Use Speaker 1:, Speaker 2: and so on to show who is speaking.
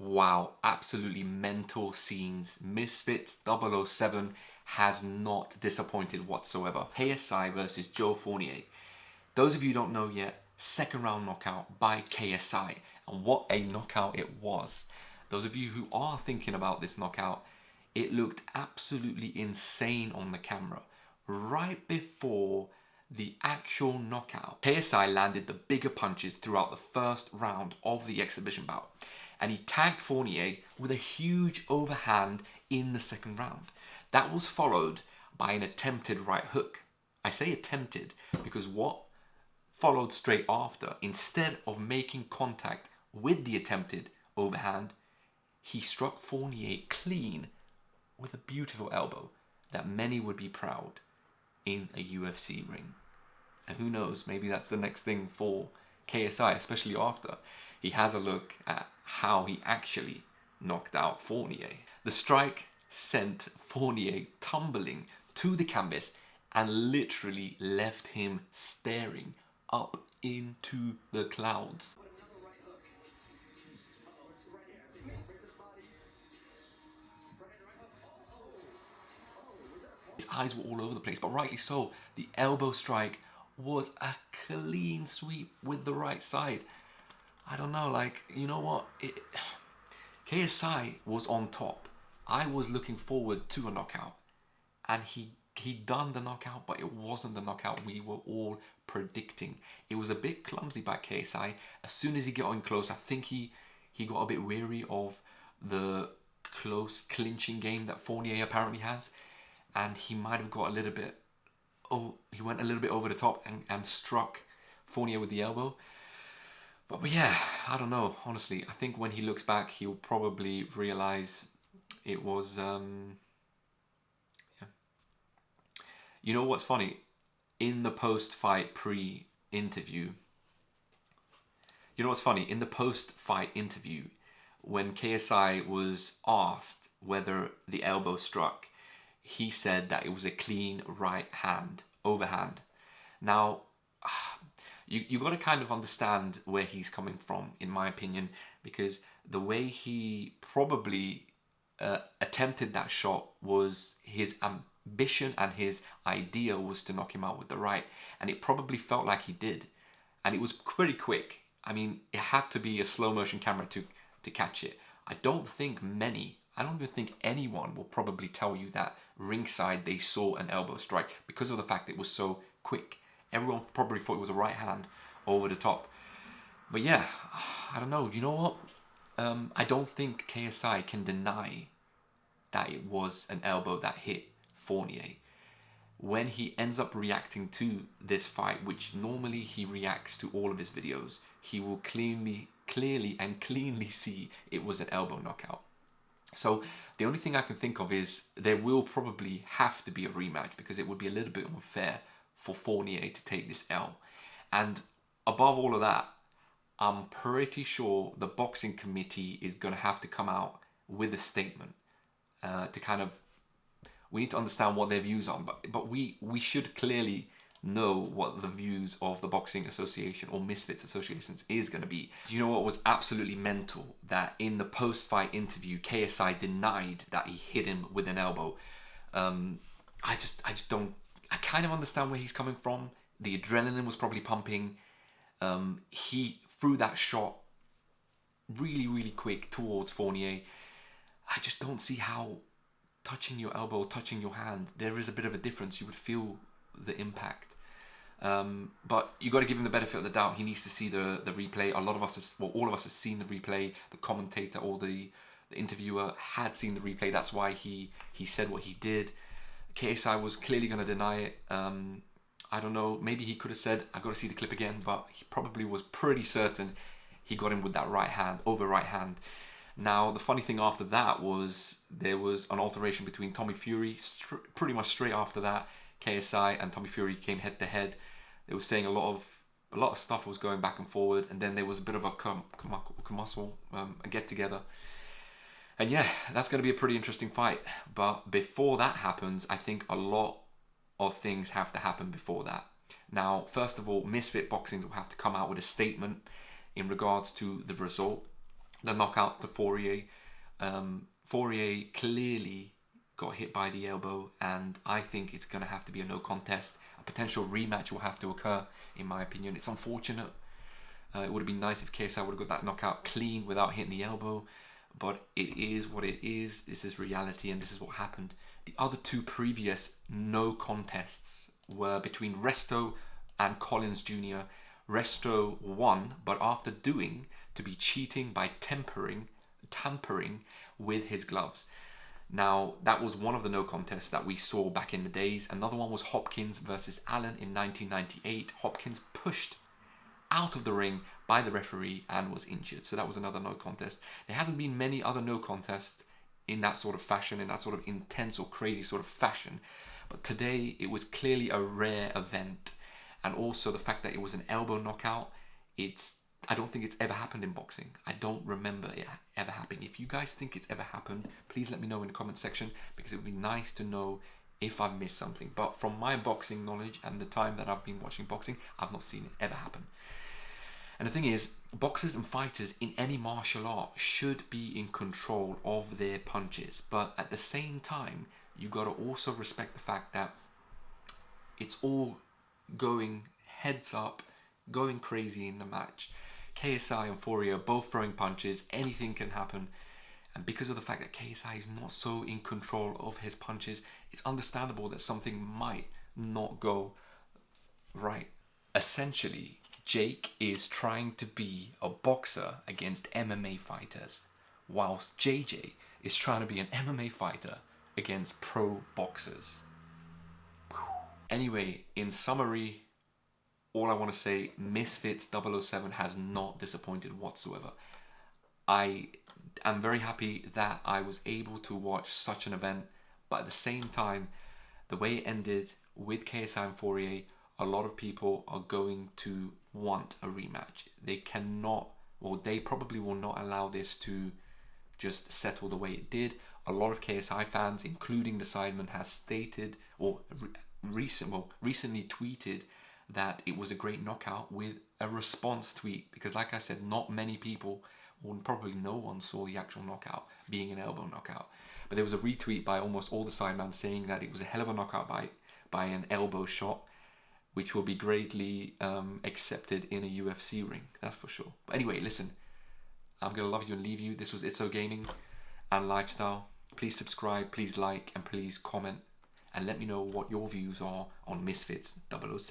Speaker 1: Wow, absolutely mental scenes. Misfits 007 has not disappointed whatsoever. KSI versus Joe Fournier. Those of you who don't know yet, second round knockout by KSI. And what a knockout it was. Those of you who are thinking about this knockout, it looked absolutely insane on the camera. Right before the actual knockout, KSI landed the bigger punches throughout the first round of the exhibition bout. And he tagged Fournier with a huge overhand in the second round. That was followed by an attempted right hook. I say attempted because what followed straight after, instead of making contact with the attempted overhand, he struck Fournier clean with a beautiful elbow that many would be proud in a UFC ring. And who knows, maybe that's the next thing for KSI, especially after he has a look at how he actually knocked out Fournier. The strike sent Fournier tumbling to the canvas and literally left him staring up into the clouds. His eyes were all over the place, but rightly so. The elbow strike was a clean sweep with the right side. I don't know, like, you know what? KSI was on top. I was looking forward to a knockout. And he done the knockout, but it wasn't the knockout we were all predicting. It was a bit clumsy by KSI. As soon as he got in close, I think he got a bit weary of the close clinching game that Fournier apparently has. And he might have got a little bit, he went a little bit over the top and struck Fournier with the elbow. But yeah, I don't know, honestly. I think when he looks back, he'll probably realize it was, yeah. You know what's funny? In the post-fight pre-interview, In the post-fight interview, when KSI was asked whether the elbow struck, he said that it was a clean right hand, overhand. Now, you got to kind of understand where he's coming from, in my opinion, because the way he probably attempted that shot was his ambition and his idea was to knock him out with the right, and it probably felt like he did, and it was pretty quick. I mean, it had to be a slow motion camera to catch it. I don't even think anyone will probably tell you that ringside they saw an elbow strike because of the fact it was so quick. Everyone probably thought it was a right hand over the top. But yeah, I don't know. You know what? I don't think KSI can deny that it was an elbow that hit Fournier. When he ends up reacting to this fight, which normally he reacts to all of his videos, he will clearly and cleanly see it was an elbow knockout. So the only thing I can think of is there will probably have to be a rematch because it would be a little bit unfair for Fournier to take this L. And above all of that, I'm pretty sure the boxing committee is going to have to come out with a statement to kind of, we need to understand what their views are, but we should clearly know what the views of the Boxing Association or Misfits Associations is going to be. You know what was absolutely mental? That in the post-fight interview, KSI denied that he hit him with an elbow. I just don't, I kind of understand where he's coming from. The adrenaline was probably pumping. He threw that shot really, really quick towards Fournier. I just don't see how touching your elbow, touching your hand, there is a bit of a difference. You would feel the impact. But you got to give him the benefit of the doubt. He needs to see the replay. All of us have seen the replay. The commentator or the interviewer had seen the replay. That's why he said what he did. KSI was clearly going to deny it. I don't know. Maybe he could have said, I got to see the clip again, but he probably was pretty certain he got him with that right hand, over right hand. Now, the funny thing after that was there was an alteration between Tommy Fury. Pretty much straight after that, KSI and Tommy Fury came head to head. They were saying a lot of stuff was going back and forward, and then there was a bit of a get together. And yeah, that's going to be a pretty interesting fight. But before that happens, I think a lot of things have to happen before that. Now, first of all, Misfit Boxing will have to come out with a statement in regards to the result. the knockout to Fournier. Fournier clearly got hit by the elbow, and I think it's going to have to be a no contest. A potential rematch will have to occur, in my opinion. It's unfortunate. It would have been nice if KSI would have got that knockout clean without hitting the elbow, but it is what it is. This is reality, and this is what happened. The other two previous no contests were between Resto and Collins Jr. Resto won, but after doing to be cheating by tampering with his gloves. Now, that was one of the no contests that we saw back in the days. Another one was Hopkins versus Allen in 1998. Hopkins pushed out of the ring by the referee and was injured. So that was another no contest. There hasn't been many other no contests in that sort of fashion, in that sort of intense or crazy sort of fashion. But today, it was clearly a rare event. And also the fact that it was an elbow knockout, I don't think it's ever happened in boxing. I don't remember it ever happening. If you guys think it's ever happened, please let me know in the comment section, because it would be nice to know if I've missed something. But from my boxing knowledge and the time that I've been watching boxing, I've not seen it ever happen. And the thing is, boxers and fighters in any martial art should be in control of their punches. But at the same time, you got to also respect the fact that it's all going heads up, going crazy in the match. KSI and Fournier both throwing punches, anything can happen. And because of the fact that KSI is not so in control of his punches, it's understandable that something might not go right. Essentially, Jake is trying to be a boxer against MMA fighters, whilst JJ is trying to be an MMA fighter against pro boxers. Anyway, in summary, all I want to say, Misfits 007 has not disappointed whatsoever. I am very happy that I was able to watch such an event, but at the same time, the way it ended with KSI and Fournier, a lot of people are going to want a rematch. They cannot, or they probably will not allow this to just settle the way it did. A lot of KSI fans, including the Sideman, has stated or recently tweeted that it was a great knockout with a response tweet, because like I said, not many people, or probably no one, saw the actual knockout being an elbow knockout. But there was a retweet by almost all the Sidemen saying that it was a hell of a knockout by an elbow shot, which will be greatly accepted in a UFC ring, that's for sure. But anyway, listen, I'm gonna love you and leave you. This was It's So Gaming and Lifestyle. Please subscribe, please like, and please comment, and let me know what your views are on Misfits 007.